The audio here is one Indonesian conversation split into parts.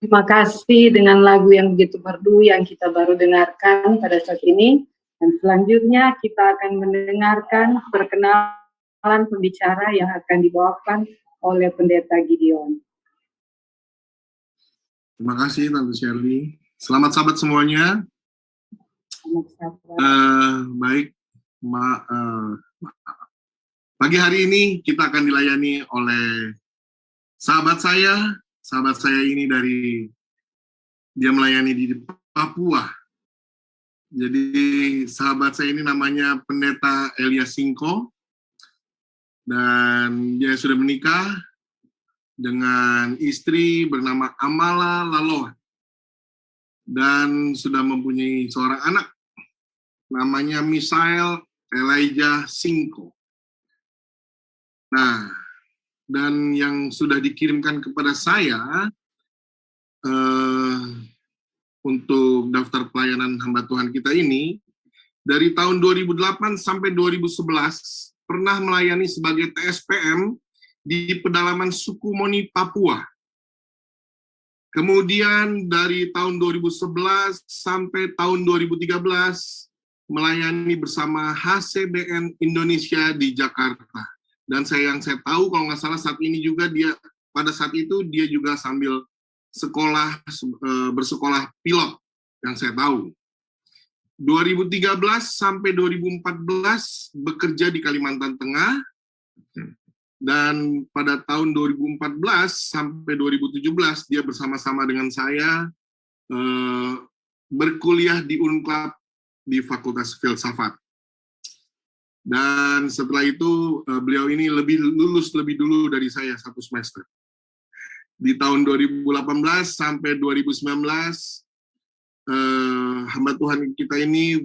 Terima kasih dengan lagu yang begitu merdu yang kita baru dengarkan pada saat ini. Dan selanjutnya kita akan mendengarkan perkenalan pembicara yang akan dibawakan oleh Pendeta Gideon. Terima kasih Tante Shirley. Selamat sahabat semuanya. Selamat sahabat. Baik, pagi hari ini kita akan dilayani oleh sahabat saya. Sahabat saya ini dia melayani di Papua. Jadi sahabat saya ini namanya Pendeta Elia Singko. Dan dia sudah menikah dengan istri bernama Amala Laloh. Dan sudah mempunyai seorang anak namanya Misael Elijah Singko. Nah, dan yang sudah dikirimkan kepada saya untuk daftar pelayanan hamba Tuhan kita ini, dari tahun 2008 sampai 2011, pernah melayani sebagai TSPM di pedalaman suku Moni, Papua. Kemudian dari tahun 2011 sampai tahun 2013, melayani bersama HCBN Indonesia di Jakarta. Dan yang saya tahu, kalau nggak salah saat ini juga pada saat itu dia juga sambil bersekolah pilot, yang saya tahu. 2013 sampai 2014 bekerja di Kalimantan Tengah, dan pada tahun 2014 sampai 2017 dia bersama-sama dengan saya berkuliah di Unclub di Fakultas Filsafat. Dan setelah itu beliau ini lulus lebih dulu dari saya 1 semester. Di tahun 2018 sampai 2019 hamba Tuhan kita ini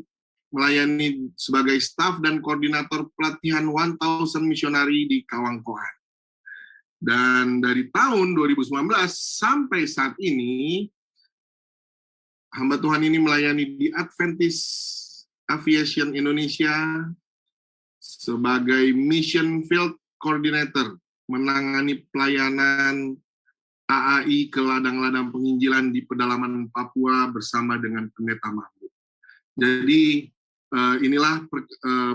melayani sebagai staf dan koordinator pelatihan 1000 misionari di Kawangkoan. Dan dari tahun 2019 sampai saat ini, hamba Tuhan ini melayani di Adventist Aviation Indonesia sebagai Mission Field Coordinator, menangani pelayanan AAI ke ladang-ladang penginjilan di pedalaman Papua bersama dengan Pendeta Mahmud. Jadi inilah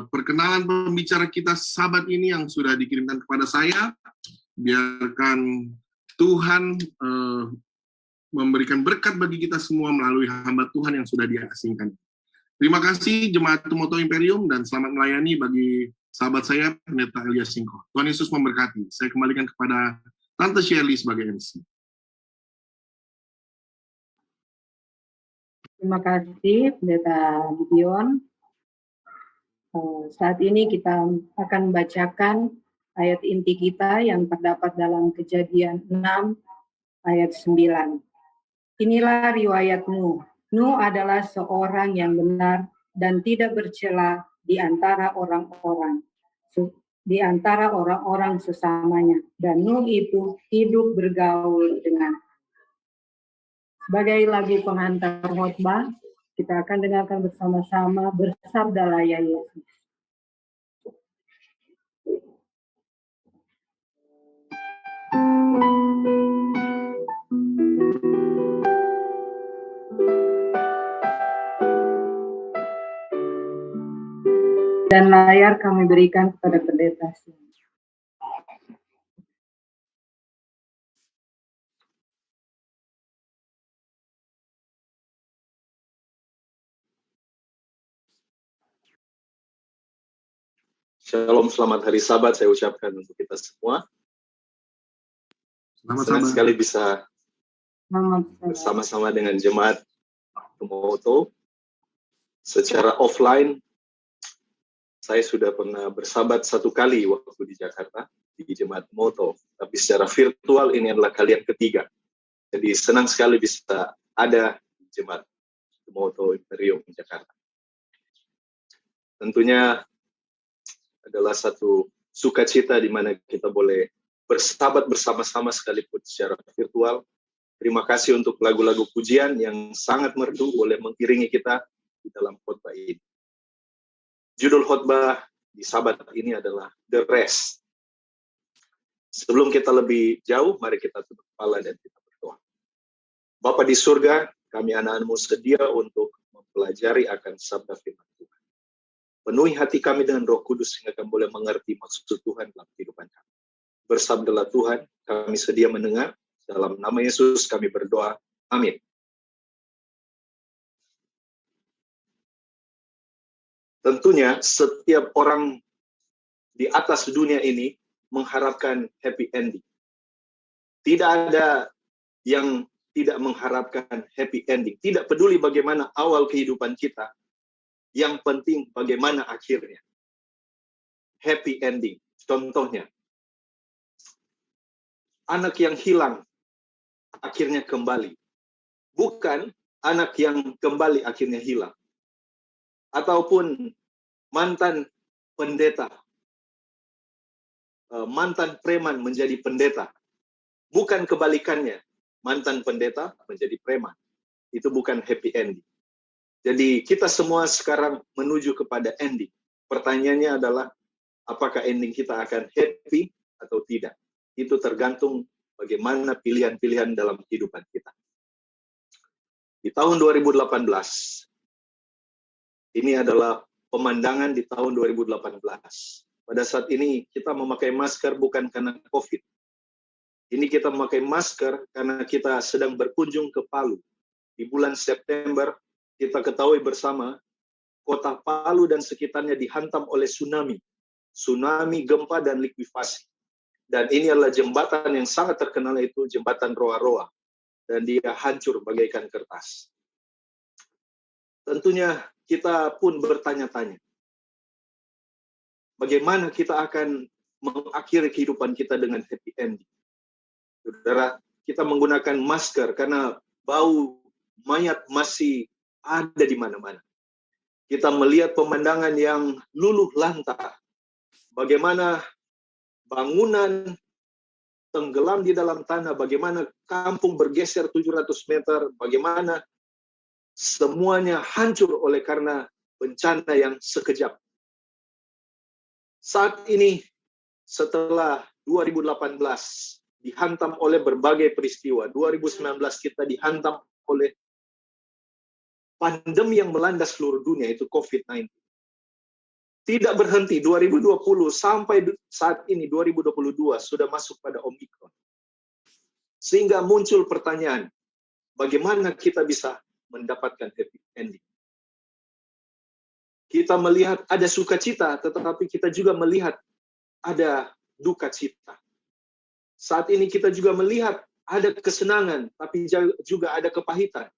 perkenalan pembicara kita sahabat ini yang sudah dikirimkan kepada saya. Biarkan Tuhan memberikan berkat bagi kita semua melalui hamba Tuhan yang sudah Dia asingkan. Terima kasih Jemaat Tumoto Imperium dan selamat melayani bagi sahabat saya Pendeta Elia Singko. Tuhan Yesus memberkati. Saya kembalikan kepada Tante Shirley sebagai MC. Terima kasih Pendeta Gideon. Saat ini kita akan membacakan ayat inti kita yang terdapat dalam Kejadian 6 ayat 9. Inilah riwayat Nuh. Nuh adalah seorang yang benar dan tidak bercela di antara orang-orang sesamanya. Dan Nuh itu hidup bergaul dengan. Sebagai lagu pengantar khotbah, kita akan dengarkan bersama-sama Bersabdalah ya Yesus. Dan layar kami berikan kepada pendeta. Shalom, selamat hari Sabat saya ucapkan untuk kita semua. Senang sekali bisa bersama-sama dengan jemaat Tumoto. Secara offline, saya sudah pernah bersabat 1 kali waktu di Jakarta, di jemaat Tumoto. Tapi secara virtual ini adalah kali yang ketiga. Jadi senang sekali bisa ada di jemaat Tumoto Imperium di Jakarta. Tentunya adalah satu sukacita di mana kita boleh bersahabat bersama-sama sekalipun secara virtual. Terima kasih untuk lagu-lagu pujian yang sangat merdu boleh mengiringi kita di dalam khotbah ini. Judul khotbah di Sabat ini adalah The Rest. Sebelum kita lebih jauh, mari kita tutup kepala dan kita berdoa. Bapa di surga, kami anak-anak-Mu sedia untuk mempelajari akan sabda firman Tuhan. Penuhi hati kami dengan Roh Kudus sehingga kami boleh mengerti maksud Tuhan dalam kehidupan kami. Bersabdalah Tuhan, kami sedia mendengar. Dalam nama Yesus kami berdoa. Amin. Tentunya setiap orang di atas dunia ini mengharapkan happy ending. Tidak ada yang tidak mengharapkan happy ending. Tidak peduli bagaimana awal kehidupan kita. Yang penting bagaimana akhirnya. Happy ending. Contohnya, anak yang hilang akhirnya kembali. Bukan anak yang kembali akhirnya hilang. Ataupun mantan pendeta. Mantan preman menjadi pendeta. Bukan kebalikannya. Mantan pendeta menjadi preman. Itu bukan happy ending. Jadi kita semua sekarang menuju kepada ending. Pertanyaannya adalah, apakah ending kita akan happy atau tidak? Itu tergantung bagaimana pilihan-pilihan dalam kehidupan kita. Di tahun 2018, ini adalah pemandangan di tahun 2018. Pada saat ini kita memakai masker bukan karena COVID. Ini kita memakai masker karena kita sedang berkunjung ke Palu. Di bulan September, kita ketahui bersama, kota Palu dan sekitarnya dihantam oleh tsunami. Tsunami, gempa, dan likuifasi. Dan ini adalah jembatan yang sangat terkenal, itu jembatan Roa-Roa. Dan dia hancur bagaikan kertas. Tentunya kita pun bertanya-tanya, bagaimana kita akan mengakhiri kehidupan kita dengan happy ending? Saudara, kita menggunakan masker karena bau mayat masih ada di mana-mana. Kita melihat pemandangan yang luluh lantah. Bagaimana bangunan tenggelam di dalam tanah, bagaimana kampung bergeser 700 meter, bagaimana semuanya hancur oleh karena bencana yang sekejap. Saat ini, setelah 2018 dihantam oleh berbagai peristiwa, 2019 kita dihantam oleh pandemi yang melanda seluruh dunia, itu COVID-19. Tidak berhenti, 2020 sampai saat ini 2022 sudah masuk pada Omikron. Sehingga muncul pertanyaan, bagaimana kita bisa mendapatkan happy ending? Kita melihat ada sukacita, tetapi kita juga melihat ada duka cita. Saat ini kita juga melihat ada kesenangan, tapi juga ada kepahitan.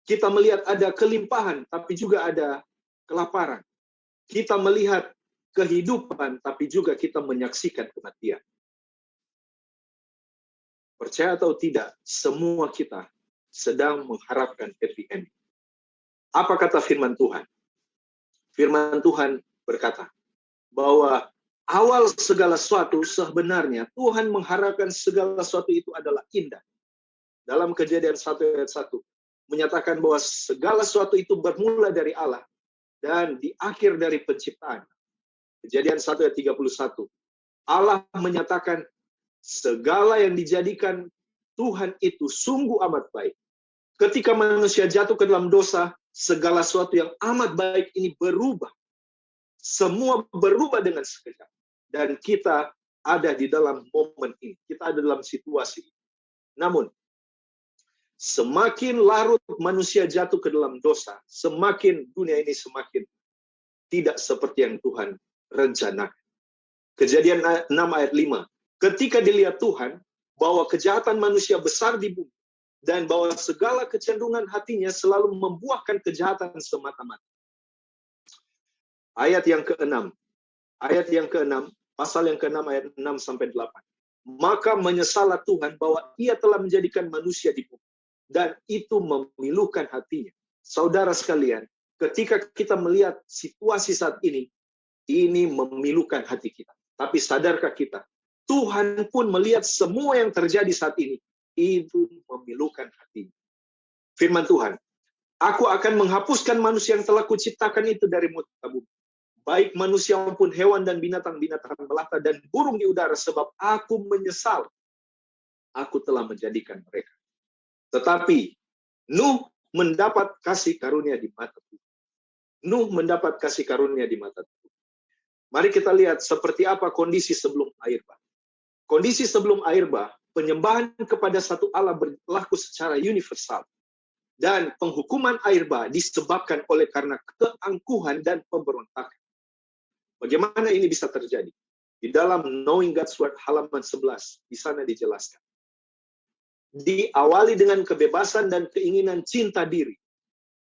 Kita melihat ada kelimpahan, tapi juga ada kelaparan. Kita melihat kehidupan, tapi juga kita menyaksikan kematian. Percaya atau tidak, semua kita sedang mengharapkan happy ending. Apa kata firman Tuhan? Firman Tuhan berkata bahwa awal segala sesuatu sebenarnya Tuhan mengharapkan segala sesuatu itu adalah indah. Dalam Kejadian 1 ayat 1 menyatakan bahwa segala sesuatu itu bermula dari Allah dan di akhir dari penciptaan. Kejadian 1 ayat 31. Allah menyatakan segala yang dijadikan Tuhan itu sungguh amat baik. Ketika manusia jatuh ke dalam dosa, segala sesuatu yang amat baik ini berubah. Semua berubah dengan sekejap. Dan kita ada di dalam momen ini. Kita ada dalam situasi ini. Namun, semakin larut manusia jatuh ke dalam dosa, semakin dunia ini semakin tidak seperti yang Tuhan rencanakan. Kejadian 6 ayat 5. Ketika dilihat Tuhan bahwa kejahatan manusia besar di bumi dan bahwa segala kecenderungan hatinya selalu membuahkan kejahatan semata-mata. Ayat yang ke-6. Ayat yang ke-6, pasal yang ke-6 ayat 6 sampai 8. Maka menyesallah Tuhan bahwa Ia telah menjadikan manusia di bumi dan itu memilukan hatinya. Saudara sekalian, ketika kita melihat situasi saat ini memilukan hati kita. Tapi sadarkah kita, Tuhan pun melihat semua yang terjadi saat ini, itu memilukan hatinya. Firman Tuhan, aku akan menghapuskan manusia yang telah kuciptakan itu dari muka bumi. Baik manusia maupun hewan dan binatang-binatang melata dan burung di udara, sebab aku menyesal. Aku telah menjadikan mereka. Tetapi Nuh mendapat kasih karunia di mata Tuhan. Nuh mendapat kasih karunia di mata Tuhan. Mari kita lihat seperti apa kondisi sebelum air bah. Kondisi sebelum air bah, penyembahan kepada satu Allah berlaku secara universal. Dan penghukuman air bah disebabkan oleh karena keangkuhan dan pemberontakan. Bagaimana ini bisa terjadi? Di dalam Knowing God's Word halaman 11, di sana dijelaskan. Diawali dengan kebebasan dan keinginan cinta diri.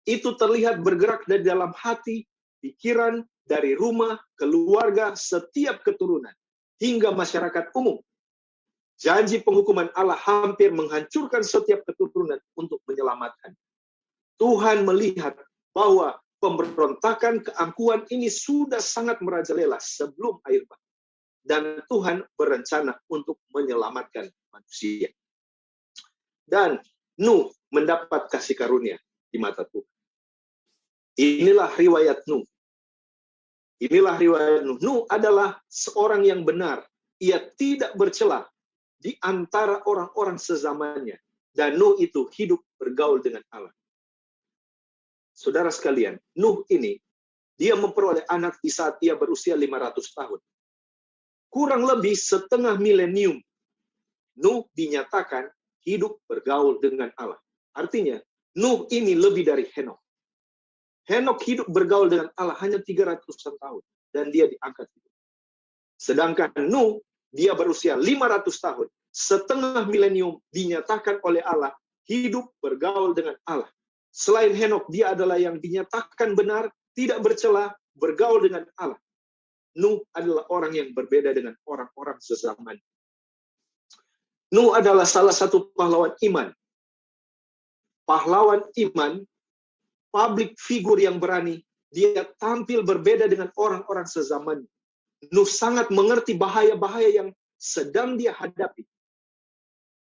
Itu terlihat bergerak dari dalam hati, pikiran, dari rumah, keluarga, setiap keturunan, hingga masyarakat umum. Janji penghukuman Allah hampir menghancurkan setiap keturunan untuk menyelamatkan. Tuhan melihat bahwa pemberontakan keangkuhan ini sudah sangat merajalela sebelum air bah. Dan Tuhan berencana untuk menyelamatkan manusia. Dan Nuh mendapat kasih karunia di mata Tuhan. Inilah riwayat Nuh. Inilah riwayat Nuh. Nuh adalah seorang yang benar. Ia tidak bercela di antara orang-orang sezamannya. Dan Nuh itu hidup bergaul dengan Allah. Saudara sekalian, Nuh ini, dia memperoleh anak di saat ia berusia 500 tahun. Kurang lebih setengah milenium, Nuh dinyatakan hidup bergaul dengan Allah. Artinya, Nuh ini lebih dari Henokh. Henokh hidup bergaul dengan Allah hanya 300-an tahun. Dan dia diangkat. Sedangkan Nuh, dia berusia 500 tahun. Setengah milenium dinyatakan oleh Allah hidup bergaul dengan Allah. Selain Henokh, dia adalah yang dinyatakan benar, tidak bercela, bergaul dengan Allah. Nuh adalah orang yang berbeda dengan orang-orang sezaman. Nuh adalah salah satu pahlawan iman. Pahlawan iman, public figure yang berani, dia tampil berbeda dengan orang-orang sezaman. Nuh sangat mengerti bahaya-bahaya yang sedang dia hadapi.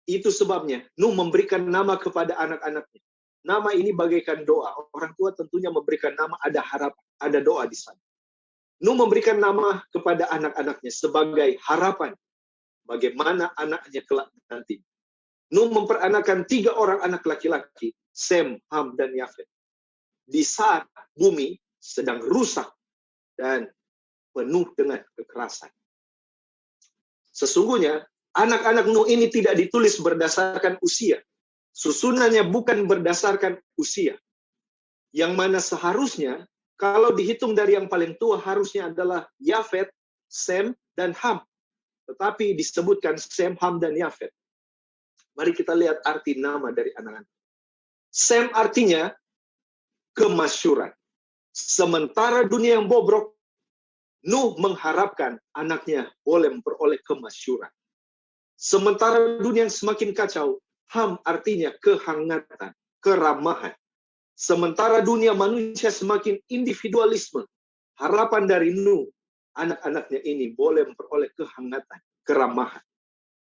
Itu sebabnya Nuh memberikan nama kepada anak-anaknya. Nama ini bagaikan doa. Orang tua tentunya memberikan nama, ada harapan, ada doa di sana. Nuh memberikan nama kepada anak-anaknya sebagai harapan bagaimana anaknya kelak nanti. Nuh memperanakan 3 orang anak laki-laki, Sem, Ham, dan Yafet. Di saat bumi sedang rusak dan penuh dengan kekerasan. Sesungguhnya, anak-anak Nuh ini tidak ditulis berdasarkan usia. Susunannya bukan berdasarkan usia. Yang mana seharusnya, kalau dihitung dari yang paling tua, harusnya adalah Yafet, Sem, dan Ham. Tetapi disebutkan Sem, Ham, dan Yafet. Mari kita lihat arti nama dari anak-anak. Sem artinya kemasyuran. Sementara dunia yang bobrok, Nuh mengharapkan anaknya boleh memperoleh kemasyuran. Sementara dunia yang semakin kacau, Ham artinya kehangatan, keramahan. Sementara dunia manusia semakin individualisme, harapan dari Nuh, anak-anaknya ini boleh memperoleh kehangatan, keramahan.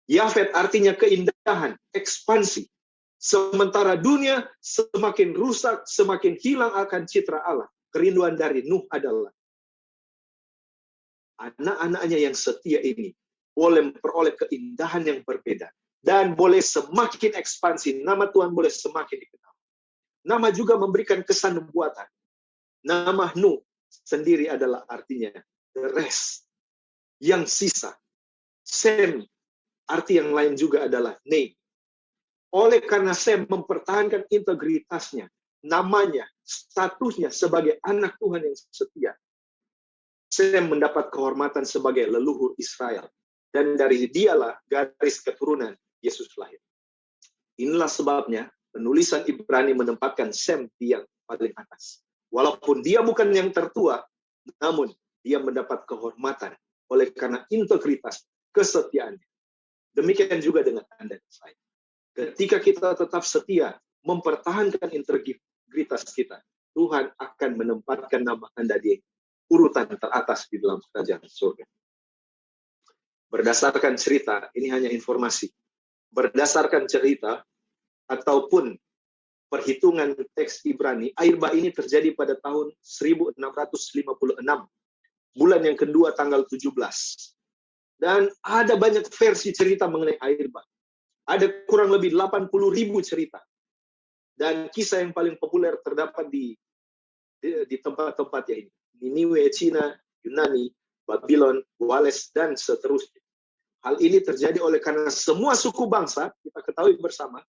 Yafet artinya keindahan, ekspansi. Sementara dunia semakin rusak, semakin hilang akan citra Allah. Kerinduan dari Nuh adalah anak-anaknya yang setia ini boleh memperoleh keindahan yang berbeda. Dan boleh semakin ekspansi. Nama Tuhan boleh semakin dikenal. Nama juga memberikan kesan nubuatan. Nama Nuh sendiri adalah artinya the rest. Yang sisa. Sem, arti yang lain juga adalah name. Oleh karena Sem mempertahankan integritasnya, namanya, statusnya sebagai anak Tuhan yang setia, Sem mendapat kehormatan sebagai leluhur Israel. Dan dari dialah garis keturunan Yesus lahir. Inilah sebabnya penulisan Ibrani menempatkan Sem di yang paling atas. Walaupun dia bukan yang tertua, namun dia mendapat kehormatan oleh karena integritas, kesetiaannya. Demikian juga dengan Anda dan saya. Ketika kita tetap setia, mempertahankan integritas kita, Tuhan akan menempatkan nama Anda di urutan teratas di dalam kerajaan surga. Berdasarkan cerita, ini hanya informasi. Berdasarkan cerita, ataupun perhitungan teks Ibrani, air bah ini terjadi pada tahun 1656, bulan yang kedua tanggal 17. Dan ada banyak versi cerita mengenai air bah. Ada kurang lebih 80.000 cerita. Dan kisah yang paling populer terdapat di tempat-tempat ya ini. Niniwe, Cina, Yunani, Babylon, Wales, dan seterusnya. Hal ini terjadi oleh karena semua suku bangsa, kita ketahui bersama,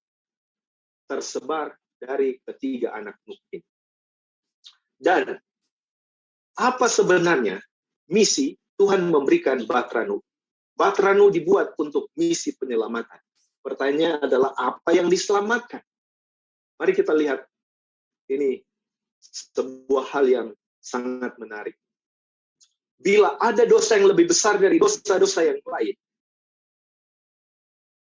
tersebar dari ketiga anak Nuh ini. Dan apa sebenarnya misi Tuhan memberikan Bahtera Nuh? Bahtera Nuh dibuat untuk misi penyelamatan. Pertanyaannya adalah apa yang diselamatkan? Mari kita lihat. Ini sebuah hal yang sangat menarik. Bila ada dosa yang lebih besar dari dosa-dosa yang lain,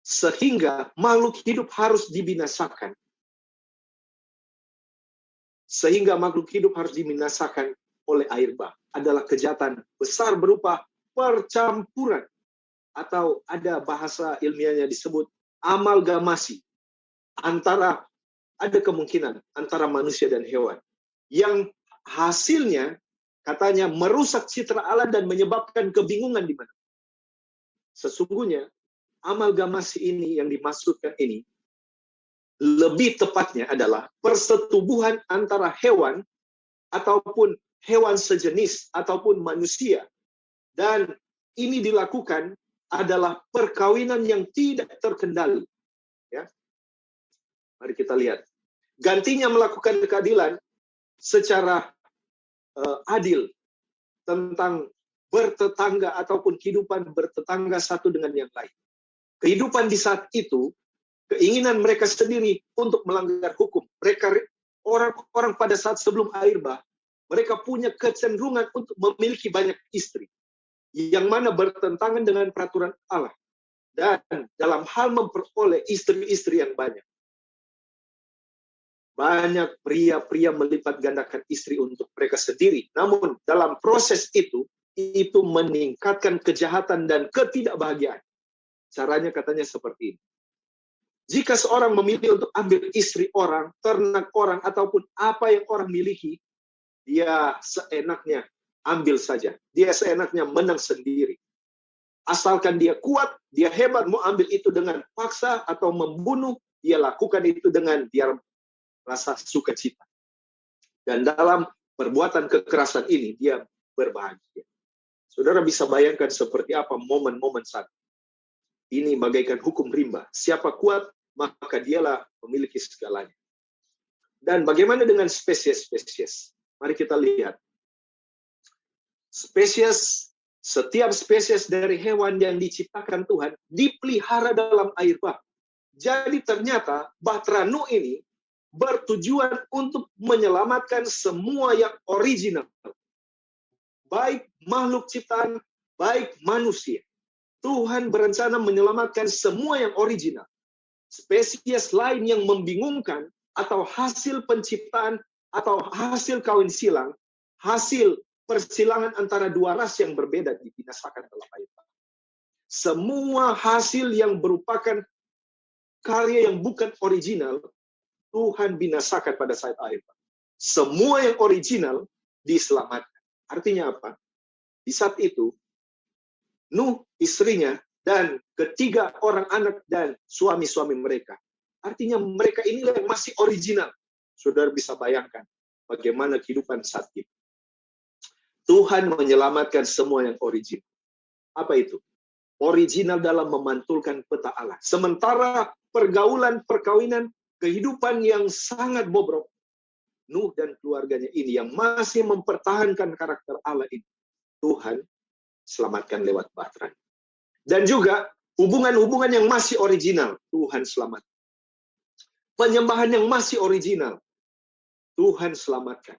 sehingga makhluk hidup harus dibinasakan. Sehingga makhluk hidup harus dibinasakan oleh air bah. Adalah kejahatan besar berupa percampuran. Atau ada bahasa ilmiahnya disebut amalgamasi. Ada kemungkinan antara manusia dan hewan. Yang hasilnya katanya merusak citra Allah dan menyebabkan kebingungan di mana. Sesungguhnya amalgamasi ini yang dimaksudkan ini lebih tepatnya adalah persetubuhan antara hewan ataupun hewan sejenis ataupun manusia. Dan ini dilakukan adalah perkawinan yang tidak terkendali. Ya. Mari kita lihat. Gantinya melakukan keadilan secara adil tentang bertetangga ataupun kehidupan bertetangga satu dengan yang lain. Kehidupan di saat itu, keinginan mereka sendiri untuk melanggar hukum. Orang-orang pada saat sebelum air bah, mereka punya kecenderungan untuk memiliki banyak istri, yang mana bertentangan dengan peraturan Allah. Dan dalam hal memperoleh istri-istri yang banyak. Banyak pria-pria melipat gandakan istri untuk mereka sendiri. Namun dalam proses itu meningkatkan kejahatan dan ketidakbahagiaan. Caranya katanya seperti ini. Jika seorang memilih untuk ambil istri orang, ternak orang, ataupun apa yang orang miliki, dia seenaknya ambil saja. Dia seenaknya menang sendiri. Asalkan dia kuat, dia hebat, mau ambil itu dengan paksa atau membunuh, dia lakukan itu dengan dia rasa sukacita. Dan dalam perbuatan kekerasan ini, dia berbahagia. Saudara bisa bayangkan seperti apa momen-momen saat ini bagaikan hukum rimba. Siapa kuat, maka dialah memiliki segalanya. Dan bagaimana dengan spesies-spesies? Mari kita lihat. Setiap spesies dari hewan yang diciptakan Tuhan dipelihara dalam air bah. Jadi ternyata Bahtera Nuh ini bertujuan untuk menyelamatkan semua yang original. Baik makhluk ciptaan, baik manusia. Tuhan berencana menyelamatkan semua yang original. Spesies lain yang membingungkan atau hasil penciptaan atau hasil kawin silang, hasil persilangan antara dua ras yang berbeda dibinasakan dalam air. Semua hasil yang merupakan karya yang bukan original, Tuhan binasakan pada saat air. Semua yang original diselamatkan. Artinya apa? Di saat itu, Nuh, istrinya, dan ketiga orang anak dan suami-suami mereka. Artinya mereka inilah yang masih original. Saudara bisa bayangkan bagaimana kehidupan saat itu. Tuhan menyelamatkan semua yang original. Apa itu? Original dalam memantulkan peta Allah. Sementara pergaulan, perkawinan, kehidupan yang sangat bobrok, Nuh dan keluarganya ini yang masih mempertahankan karakter Allah ini, Tuhan selamatkan lewat Bahtera. Dan juga hubungan-hubungan yang masih original, Tuhan selamatkan. Penyembahan yang masih original, Tuhan selamatkan.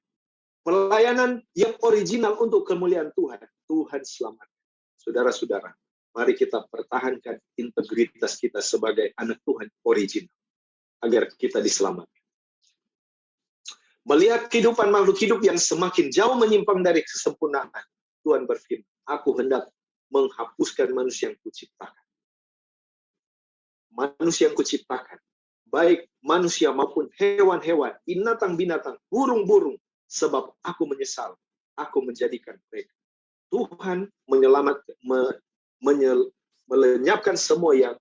Pelayanan yang original untuk kemuliaan Tuhan, Tuhan selamatkan. Saudara-saudara, mari kita pertahankan integritas kita sebagai anak Tuhan original, agar kita diselamatkan. Melihat kehidupan makhluk hidup yang semakin jauh menyimpang dari kesempurnaan, Tuhan berfirman, aku hendak menghapuskan manusia yang kuciptakan. Manusia yang kuciptakan, baik manusia maupun hewan-hewan, binatang-binatang, burung-burung, sebab aku menyesal, aku menjadikan mereka. Tuhan melenyapkan semua yang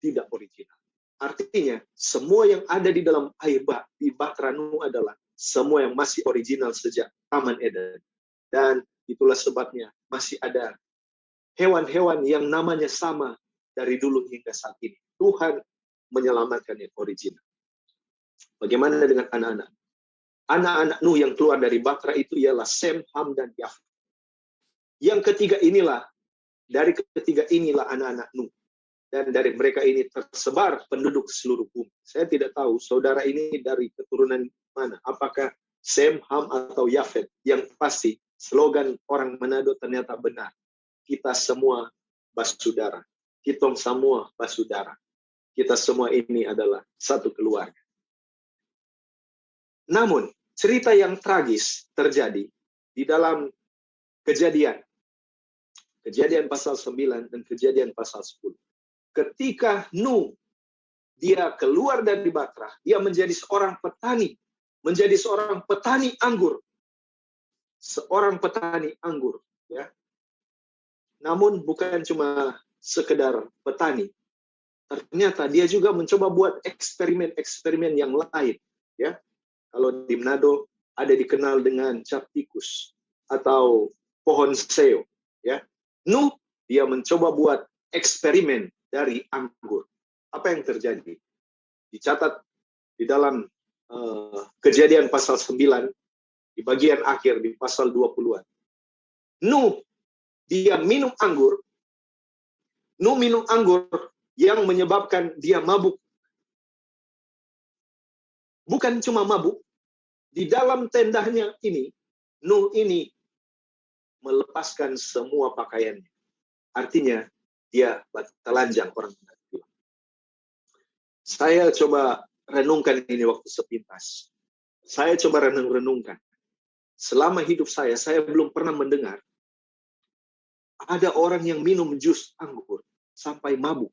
tidak original. Artinya, semua yang ada di dalam air bah di Bahtera Nuh adalah semua yang masih original sejak Taman Eden. Dan itulah sebabnya masih ada hewan-hewan yang namanya sama dari dulu hingga saat ini. Tuhan menyelamatkan yang original. Bagaimana dengan anak-anak? Anak-anak Nuh yang keluar dari Bahtera itu ialah Sem, Ham, dan Yafet. Yang ketiga inilah, dari ketiga inilah anak-anak Nuh. Dan dari mereka ini tersebar penduduk seluruh bumi. Saya tidak tahu saudara ini dari keturunan mana. Apakah Sem, Ham, atau Yafet? Yang pasti slogan orang Manado ternyata benar. Kita semua basudara. Kita semua basudara. Kita semua ini adalah satu keluarga. Namun, cerita yang tragis terjadi di dalam Kejadian. Kejadian pasal 9 dan Kejadian pasal 10. Ketika Nuh dia keluar dari Bahtera, dia menjadi seorang petani, menjadi seorang petani anggur. Seorang petani anggur, ya. Namun bukan cuma sekedar petani. Ternyata dia juga mencoba buat eksperimen-eksperimen yang lain, ya. Kalau di Manado ada dikenal dengan cap tikus atau pohon seo, ya. Nuh dia mencoba buat eksperimen dari anggur. Apa yang terjadi? Dicatat di dalam Kejadian pasal 9 di bagian akhir di pasal 20-an. Nuh dia minum anggur. Nuh minum anggur yang menyebabkan dia mabuk. Bukan cuma mabuk, di dalam tendanya ini Nuh ini melepaskan semua pakaiannya. Artinya dia telanjang orang bilang. Saya coba renungkan ini waktu sepintas. Saya coba renungkan. Selama hidup saya belum pernah mendengar ada orang yang minum jus anggur sampai mabuk.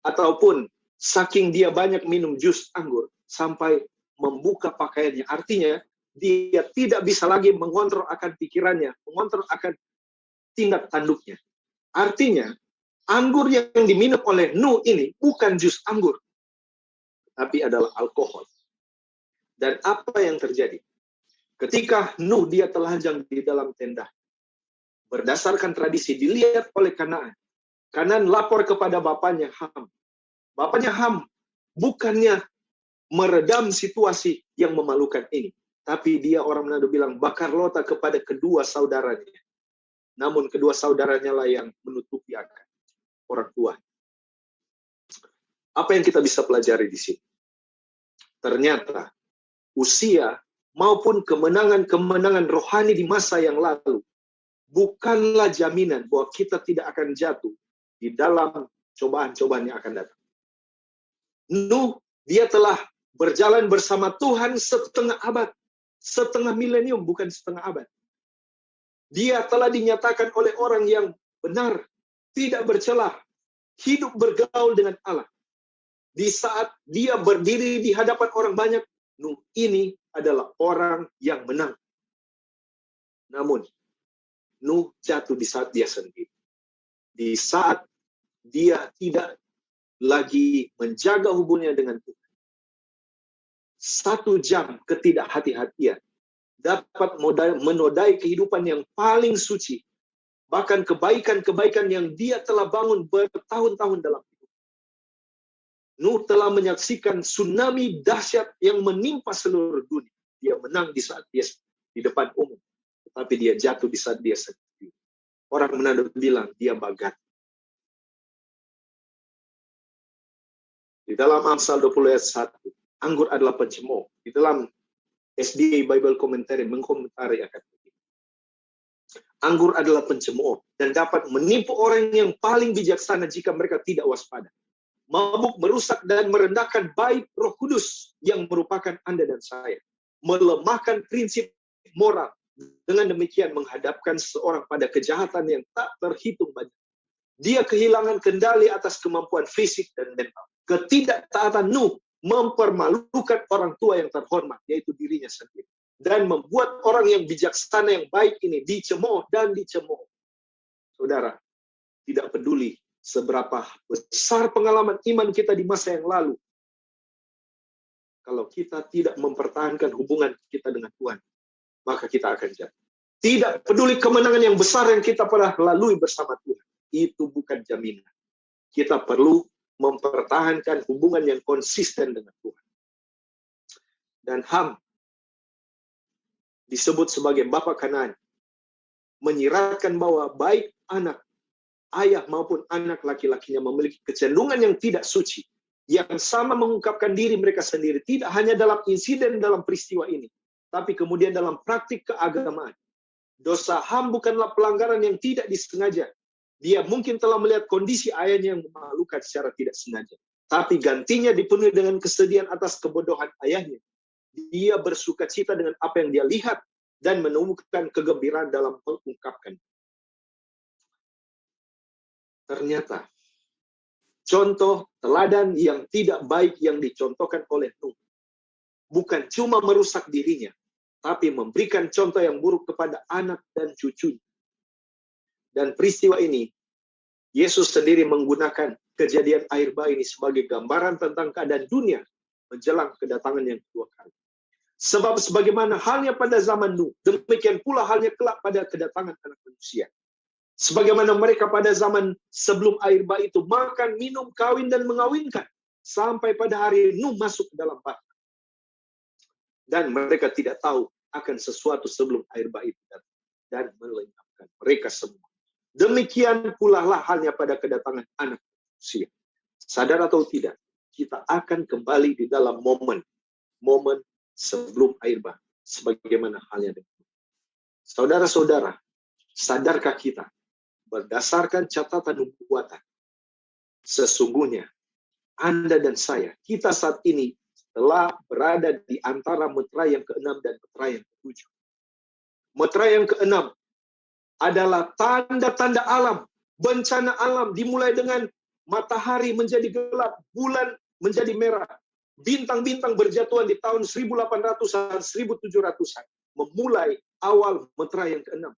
Ataupun saking dia banyak minum jus anggur sampai membuka pakaiannya. Artinya dia tidak bisa lagi mengontrol akan pikirannya, mengontrol akan tindak tanduknya. Artinya anggur yang diminum oleh Nuh ini bukan jus anggur, tapi adalah alkohol. Dan apa yang terjadi? Ketika Nuh dia telanjang di dalam tenda, berdasarkan tradisi dilihat oleh Kanaan. Kanaan lapor kepada bapaknya Ham. Bapaknya Ham bukannya meredam situasi yang memalukan ini, tapi dia orang Manado bilang bakar lota kepada kedua saudaranya. Namun kedua saudaranya lah yang menutupi akan orang tua. Apa yang kita bisa pelajari di sini? Ternyata usia maupun kemenangan-kemenangan rohani di masa yang lalu bukanlah jaminan bahwa kita tidak akan jatuh di dalam cobaan-cobaan yang akan datang. Nuh, dia telah berjalan bersama Tuhan setengah abad, setengah milenium, bukan setengah abad. Dia telah dinyatakan oleh orang yang benar, tidak bercelah, hidup bergaul dengan Allah. Di saat dia berdiri di hadapan orang banyak, Nuh ini adalah orang yang menang. Namun, Nuh jatuh di saat dia sendiri. Di saat dia tidak lagi menjaga hubungannya dengan Tuhan. 1 jam ketidakhati-hatian dapat menodai kehidupan yang paling suci. Bahkan kebaikan-kebaikan yang dia telah bangun bertahun-tahun dalam hidup. Nuh telah menyaksikan tsunami dahsyat yang menimpa seluruh dunia. Dia menang di saat dia di depan umum. Tetapi dia jatuh di saat dia sendiri. Orang Manado bilang dia bagat. Di dalam Amsal 20 ayat 1, anggur adalah pencemooh. Di dalam SDA Bible Commentary mengkomentari akan ini. Anggur adalah pencemooh dan dapat menipu orang yang paling bijaksana jika mereka tidak waspada. Mabuk merusak dan merendahkan baik Roh Kudus yang merupakan Anda dan saya. Melemahkan prinsip moral. Dengan demikian menghadapkan seorang pada kejahatan yang tak terhitung banyak. Dia kehilangan kendali atas kemampuan fisik dan mental. Ketidaktaatan Nuh mempermalukan orang tua yang terhormat, yaitu dirinya sendiri. Dan membuat orang yang bijaksana yang baik ini dicemooh dan dicemooh. Saudara, tidak peduli seberapa besar pengalaman iman kita di masa yang lalu, kalau kita tidak mempertahankan hubungan kita dengan Tuhan, maka kita akan jatuh. Tidak peduli kemenangan yang besar yang kita pernah lalui bersama Tuhan, itu bukan jaminan. Kita perlu mempertahankan hubungan yang konsisten dengan Tuhan. Dan Ham disebut sebagai Bapa Kanaan, menyiratkan bahwa baik anak, ayah maupun anak laki-lakinya memiliki kecenderungan yang tidak suci, yang sama mengungkapkan diri mereka sendiri, tidak hanya dalam insiden dalam peristiwa ini, tapi kemudian dalam praktik keagamaan. Dosa Ham bukanlah pelanggaran yang tidak disengaja. Dia mungkin telah melihat kondisi ayahnya yang memalukan secara tidak sengaja, tapi gantinya dipenuhi dengan kesedihan atas kebodohan ayahnya. Dia bersukacita dengan apa yang dia lihat dan menemukan kegembiraan dalam mengungkapkan. Ternyata contoh teladan yang tidak baik yang dicontohkan oleh Nuh bukan cuma merusak dirinya, tapi memberikan contoh yang buruk kepada anak dan cucunya. Dan peristiwa ini, Yesus sendiri menggunakan kejadian air bah ini sebagai gambaran tentang keadaan dunia menjelang kedatangan yang kedua kali. Sebab sebagaimana halnya pada zaman Nuh, demikian pula halnya kelak pada kedatangan anak manusia. Sebagaimana mereka pada zaman sebelum air bah itu makan, minum, kawin, dan mengawinkan, sampai pada hari Nuh masuk ke dalam bah. Dan mereka tidak tahu akan sesuatu sebelum air bah itu datang dan melenyapkan mereka semua. Demikian pula lah halnya pada kedatangan anak manusia. Sadar atau tidak, kita akan kembali di dalam momen sebelum air bah, sebagaimana halnya dengan saudara-saudara. Sadarkah kita berdasarkan catatan nubuatan, sesungguhnya Anda dan saya, kita saat ini telah berada di antara meterai yang ke-6 dan meterai yang ke-7. Meterai yang ke-6 adalah tanda-tanda alam, bencana alam, dimulai dengan matahari menjadi gelap, bulan menjadi merah, bintang-bintang berjatuhan di tahun 1800-an, 1700-an, memulai awal meterai yang ke-6.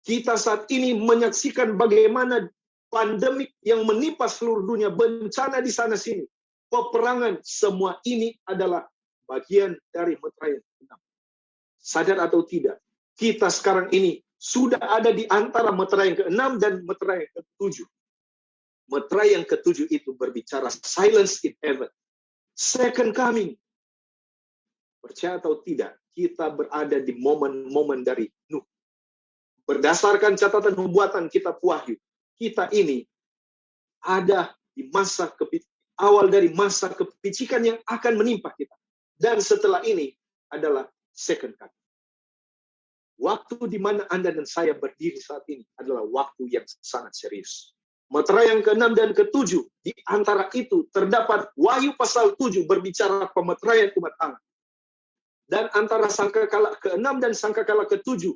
Kita saat ini menyaksikan bagaimana pandemik yang menimpa seluruh dunia, bencana di sana-sini, peperangan, semua ini adalah bagian dari meterai yang ke-6. Sadar atau tidak, kita sekarang ini sudah ada di antara meterai yang ke-6 dan meterai yang ke-7. Meterai yang ke-7 itu berbicara silence in heaven, second coming. Percaya atau tidak, kita berada di momen-momen dari Nuh. Berdasarkan catatan nubuatan kitab Wahyu, kita ini ada di masa awal dari masa kepicikan yang akan menimpa kita. Dan setelah ini adalah second coming. Waktu di mana Anda dan saya berdiri saat ini adalah waktu yang sangat serius. Meterai yang ke-6 dan ke-7, di antara itu terdapat Wahyu pasal 7 berbicara pemeteraian umat Allah. Dan antara sangkakala ke-6 dan sangkakala ke-7,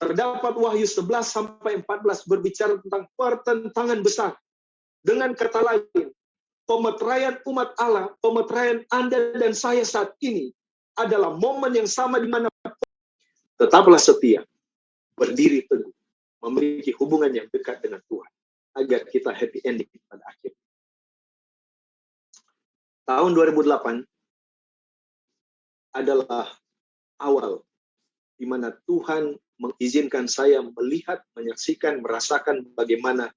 terdapat Wahyu 11 sampai 14 berbicara tentang pertentangan besar. Dengan kata lain, pemeteraian umat Allah, pemeteraian Anda dan saya saat ini adalah momen yang sama di mana tetaplah setia, berdiri teguh, memiliki hubungan yang dekat dengan Tuhan, agar kita happy ending pada akhir. Tahun 2008 adalah awal di mana Tuhan mengizinkan saya melihat, menyaksikan, merasakan bagaimana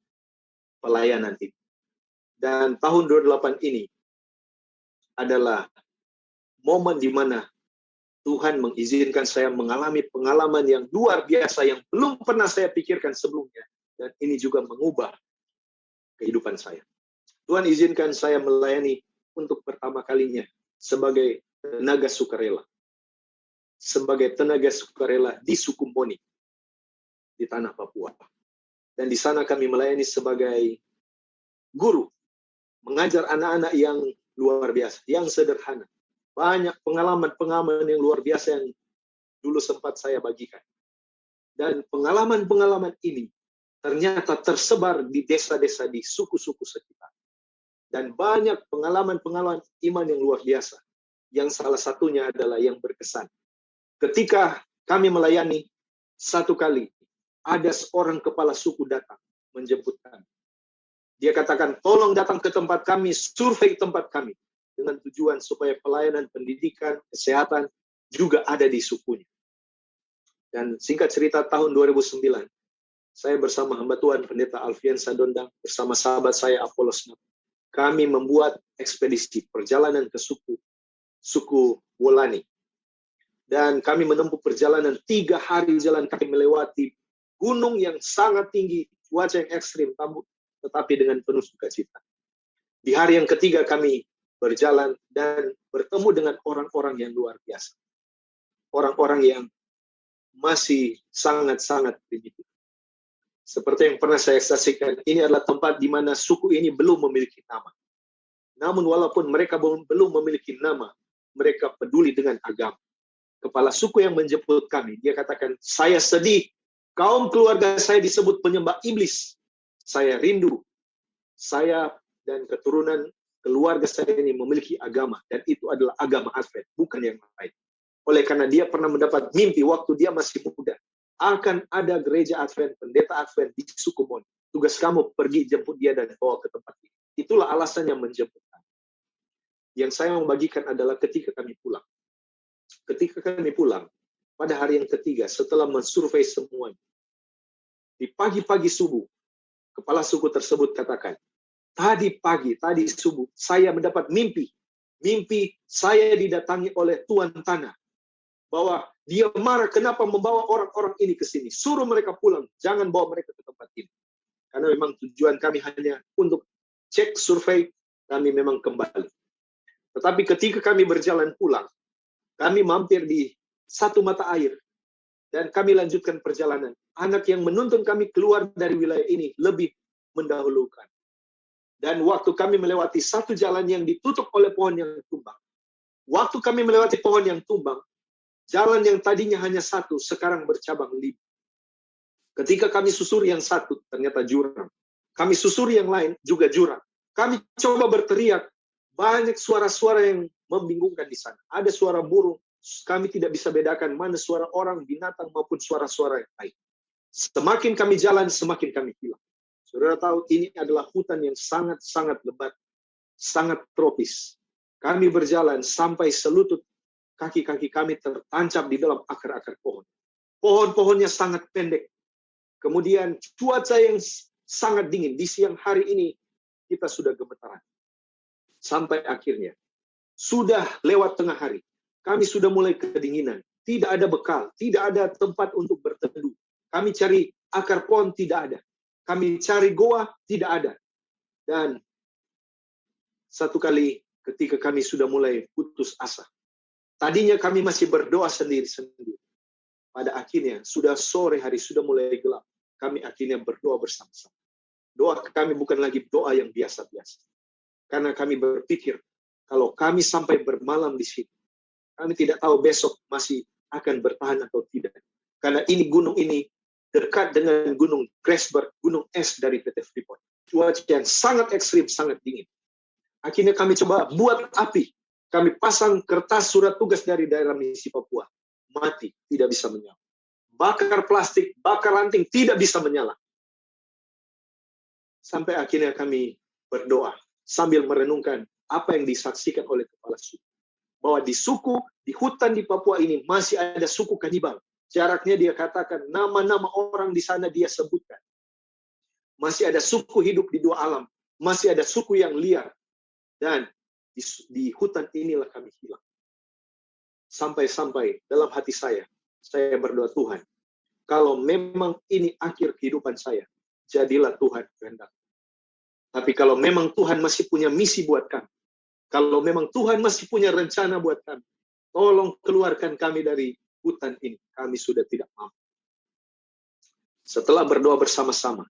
pelayanan itu. Dan tahun 2008 ini adalah momen di mana Tuhan mengizinkan saya mengalami pengalaman yang luar biasa yang belum pernah saya pikirkan sebelumnya. Dan ini juga mengubah kehidupan saya. Tuhan izinkan saya melayani untuk pertama kalinya sebagai tenaga sukarela. Sebagai tenaga sukarela di Sukumboni, di tanah Papua. Dan di sana kami melayani sebagai guru, mengajar anak-anak yang luar biasa, yang sederhana. Banyak pengalaman-pengalaman yang luar biasa yang dulu sempat saya bagikan. Dan pengalaman-pengalaman ini ternyata tersebar di desa-desa di suku-suku sekitar. Dan banyak pengalaman-pengalaman iman yang luar biasa. Yang salah satunya adalah yang berkesan. Ketika kami melayani, satu kali ada seorang kepala suku datang menjemput kami. Dia katakan, tolong datang ke tempat kami, survei tempat kami, dengan tujuan supaya pelayanan pendidikan, kesehatan juga ada di sukunya. Dan singkat cerita, tahun 2009, saya bersama hamba Tuhan Pendeta Alfian Sadondang, bersama sahabat saya Apolos, kami membuat ekspedisi perjalanan ke suku Wolani. Dan kami menempuh perjalanan 3 hari jalan kaki melewati gunung yang sangat tinggi, cuaca yang ekstrim, tetapi dengan penuh sukacita. Di hari yang ketiga kami berjalan dan bertemu dengan orang-orang yang luar biasa. Orang-orang yang masih sangat-sangat primitif. Seperti yang pernah saya saksikan, ini adalah tempat di mana suku ini belum memiliki nama. Namun walaupun mereka belum memiliki nama, mereka peduli dengan agama. Kepala suku yang menjemput kami, dia katakan, saya sedih, kaum keluarga saya disebut penyembah iblis. Saya rindu, saya dan keturunan keluarga saya ini memiliki agama, dan itu adalah agama Advent, bukan yang lain. Oleh karena dia pernah mendapat mimpi waktu dia masih muda, akan ada gereja Advent, pendeta Advent di suku Mon. Tugas kamu pergi jemput dia dan bawa ke tempat ini. Itulah alasannya menjemput kami. Yang saya mau bagikan adalah ketika kami pulang. Ketika kami pulang, pada hari yang ketiga, setelah mensurvei semuanya, di pagi-pagi subuh, kepala suku tersebut katakan, tadi subuh, saya mendapat mimpi. Mimpi saya didatangi oleh Tuan Tanah. Bahwa dia marah kenapa membawa orang-orang ini ke sini. Suruh mereka pulang, jangan bawa mereka ke tempat ini. Karena memang tujuan kami hanya untuk cek survei, kami memang kembali. Tetapi ketika kami berjalan pulang, kami mampir di satu mata air, dan kami lanjutkan perjalanan. Anak yang menuntun kami keluar dari wilayah ini lebih mendahulukan. Dan waktu kami melewati satu jalan yang ditutup oleh pohon yang tumbang. Waktu kami melewati pohon yang tumbang, jalan yang tadinya hanya satu, sekarang bercabang 5. Ketika kami susuri yang satu, ternyata jurang. Kami susuri yang lain, juga jurang. Kami coba berteriak, banyak suara-suara yang membingungkan di sana. Ada suara burung, kami tidak bisa bedakan mana suara orang, binatang, maupun suara-suara yang lain. Semakin kami jalan, semakin kami hilang. Saudara tahu, ini adalah hutan yang sangat-sangat lebat, sangat tropis. Kami berjalan sampai selutut kaki-kaki kami tertancap di dalam akar-akar pohon. Pohon-pohonnya sangat pendek. Kemudian cuaca yang sangat dingin. Di siang hari ini kita sudah gemetaran. Sampai akhirnya, sudah lewat tengah hari. Kami sudah mulai kedinginan. Tidak ada bekal, tidak ada tempat untuk berteduh. Kami cari akar pohon, tidak ada. Kami cari goa, tidak ada. Dan satu kali ketika kami sudah mulai putus asa, tadinya kami masih berdoa sendiri-sendiri. Pada akhirnya, sudah sore hari, sudah mulai gelap. Kami akhirnya berdoa bersama-sama. Doa kami bukan lagi doa yang biasa-biasa. Karena kami berpikir, kalau kami sampai bermalam di sini, kami tidak tahu besok masih akan bertahan atau tidak. Karena ini gunung ini dekat dengan gunung Grasberg, gunung es dari PT Freeport. Cuaca yang sangat ekstrim, sangat dingin. Akhirnya kami coba buat api. Kami pasang kertas surat tugas dari daerah misi Papua. Mati, tidak bisa menyala. Bakar plastik, bakar ranting, tidak bisa menyala. Sampai akhirnya kami berdoa sambil merenungkan apa yang disaksikan oleh kepala suku. Bahwa di suku, di hutan di Papua ini masih ada suku kanibal. Jaraknya dia katakan, nama-nama orang di sana dia sebutkan. Masih ada suku hidup di 2 alam. Masih ada suku yang liar. Dan di hutan inilah kami hilang. Sampai-sampai dalam hati saya berdoa, Tuhan, kalau memang ini akhir kehidupan saya, jadilah Tuhan kehendak. Tapi kalau memang Tuhan masih punya misi buat kami, kalau memang Tuhan masih punya rencana buat kami, tolong keluarkan kami dari hutan ini. Kami sudah tidak mampu. Setelah berdoa bersama-sama,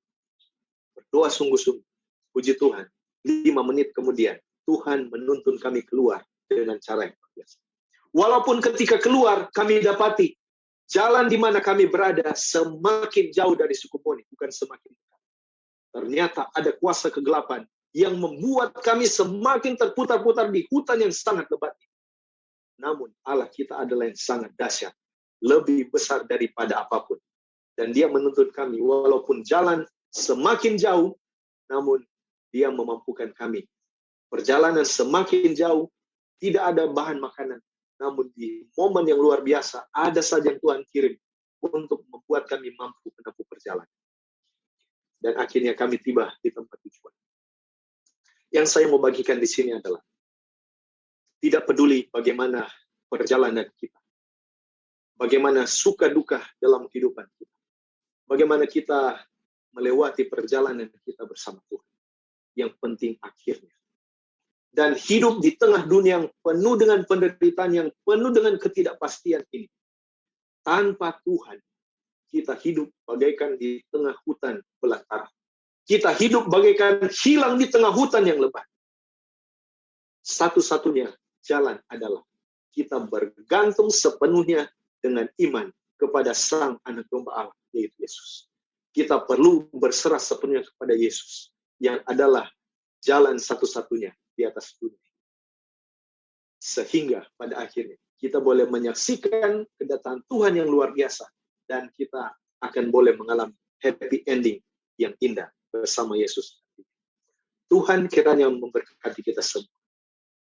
berdoa sungguh-sungguh, puji Tuhan, 5 menit kemudian, Tuhan menuntun kami keluar dengan cara yang biasa. Walaupun ketika keluar, kami dapati jalan di mana kami berada semakin jauh dari suku Moni, bukan semakin dekat. Ternyata ada kuasa kegelapan yang membuat kami semakin terputar-putar di hutan yang sangat lebat. Namun Allah kita adalah yang sangat dahsyat, lebih besar daripada apapun. Dan dia menuntun kami, walaupun jalan semakin jauh, namun Dia memampukan kami. Perjalanan semakin jauh, tidak ada bahan makanan. Namun di momen yang luar biasa, ada saja yang Tuhan kirim untuk membuat kami mampu menempuh perjalanan. Dan akhirnya kami tiba di tempat tujuan. Yang saya mau bagikan di sini adalah, tidak peduli bagaimana perjalanan kita, bagaimana suka duka dalam kehidupan kita, bagaimana kita melewati perjalanan kita bersama Tuhan. Yang penting akhirnya. Dan hidup di tengah dunia yang penuh dengan penderitaan, yang penuh dengan ketidakpastian ini. Tanpa Tuhan, kita hidup bagaikan di tengah hutan belantara. Kita hidup bagaikan hilang di tengah hutan yang lebat. Satu-satunya jalan adalah kita bergantung sepenuhnya dengan iman kepada Sang Anak Domba Allah, yaitu Yesus. Kita perlu berserah sepenuhnya kepada Yesus, yang adalah jalan satu-satunya di atas dunia. Sehingga pada akhirnya kita boleh menyaksikan kedatangan Tuhan yang luar biasa, dan kita akan boleh mengalami happy ending yang indah bersama Yesus. Tuhan kiranya memberkati kita semua.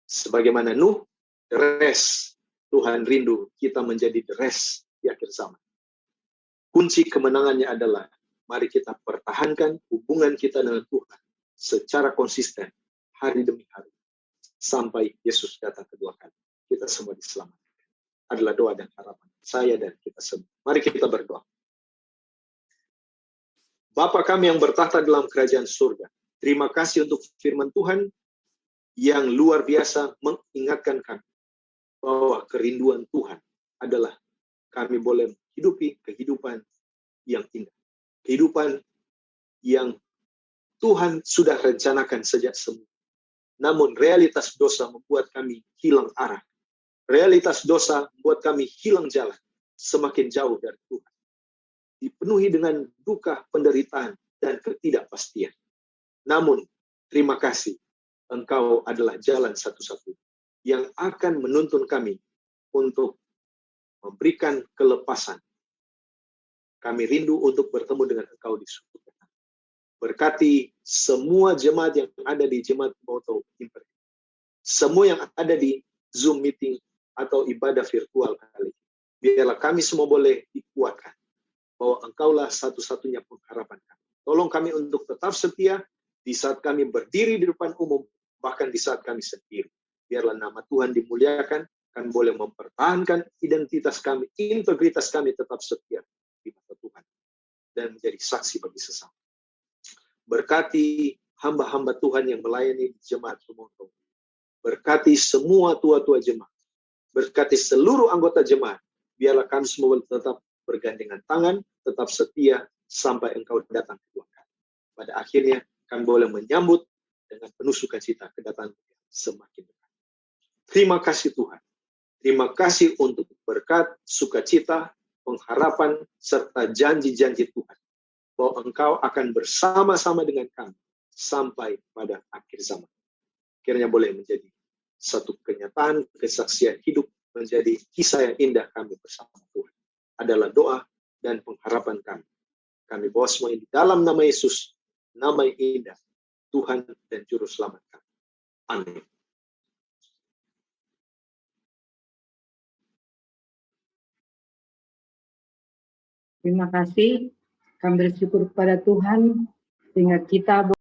Sebagaimana Nuh, the rest, Tuhan rindu kita menjadi the rest di akhir zaman. Kunci kemenangannya adalah, mari kita pertahankan hubungan kita dengan Tuhan secara konsisten, hari demi hari, sampai Yesus datang kedua kali. Kita semua diselamatkan. Adalah doa dan harapan saya dan kita semua. Mari kita berdoa. Bapa kami yang bertahta dalam kerajaan surga, terima kasih untuk firman Tuhan yang luar biasa mengingatkan kami bahwa kerinduan Tuhan adalah kami boleh menghidupi kehidupan yang indah. Kehidupan yang Tuhan sudah rencanakan sejak semula. Namun realitas dosa membuat kami hilang arah. Realitas dosa membuat kami hilang jalan, semakin jauh dari Tuhan. Dipenuhi dengan duka, penderitaan, dan ketidakpastian. Namun, terima kasih, Engkau adalah jalan satu-satunya yang akan menuntun kami untuk memberikan kelepasan. Kami rindu untuk bertemu dengan Engkau di surga. Berkati semua jemaat yang ada di Jemaat Moto Imper. Semua yang ada di Zoom meeting atau ibadah virtual kali. Biarlah kami semua boleh dikuatkan bahwa Engkaulah satu-satunya pengharapan kami. Tolong kami untuk tetap setia di saat kami berdiri di depan umum, bahkan di saat kami sendiri. Biarlah nama Tuhan dimuliakan, kami boleh mempertahankan identitas kami, integritas kami tetap setia di mata Tuhan, dan menjadi saksi bagi sesama. Berkati hamba-hamba Tuhan yang melayani Jemaat Sumonto. Berkati semua tua-tua jemaat. Berkati seluruh anggota jemaat. Biarlah kami semua tetap bergandengan tangan, tetap setia sampai Engkau datang kedua kali. Pada akhirnya kami boleh menyambut dengan penuh sukacita kedatangan semakin dekat. Terima kasih Tuhan. Terima kasih untuk berkat, sukacita, pengharapan, serta janji-janji Tuhan. Bahwa Engkau akan bersama-sama dengan kami sampai pada akhir zaman. Kiranya boleh menjadi satu kenyataan, kesaksian hidup, menjadi kisah yang indah kami bersama Tuhan. Adalah doa dan pengharapan kami. Kami bawa semua ini dalam nama Yesus, nama yang indah, Tuhan dan Juru Selamat kami. Amin. Terima kasih. Kami bersyukur kepada Tuhan sehingga kita